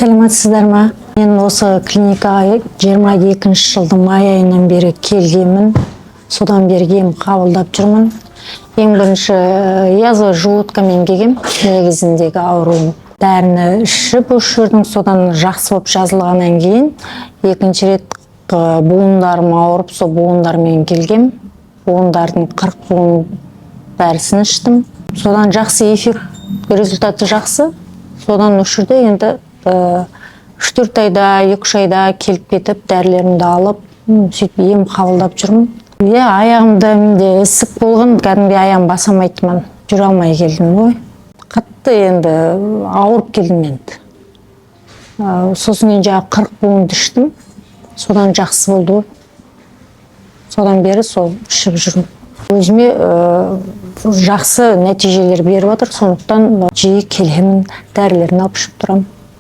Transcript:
Саламатсыздар ма? Мен осы клиникаға 22 жылдың май айынан бері келгенмін. Содан бері ем қабылдап жүрмін. Ең бірінші язва желудкамен келгем, негізіндегі ауруым. Дәріні ішіп жүрдім, содан жақсы болып жазылғаннан кейін екінші рет буындарым ауырып, сол буындармен келгем. Буындардың 40 буын дәрісін іштім. Содан жақсы эффект, результаты жақсы. Содан үшірді енді 3-4 айда, 2-3 айда келіп кетіп, дәрілерімді алып, сөйтіп ем қабылдап жүрмін. Аяғымда менде ісік болған, кәдімгі аяғым басамайды мен. Жүре алмай келдім ғой. Қатты енді ауырып келдім енді. Сосын енді 40 буынды іштім. Содан жақсы болды ғой. Содан бері сол ішіп жүрмін. Өзіме жақсы нәтижелер беріп отыр, сондықтан жиі келемін, дәрілерін алып ішіп тұрамын.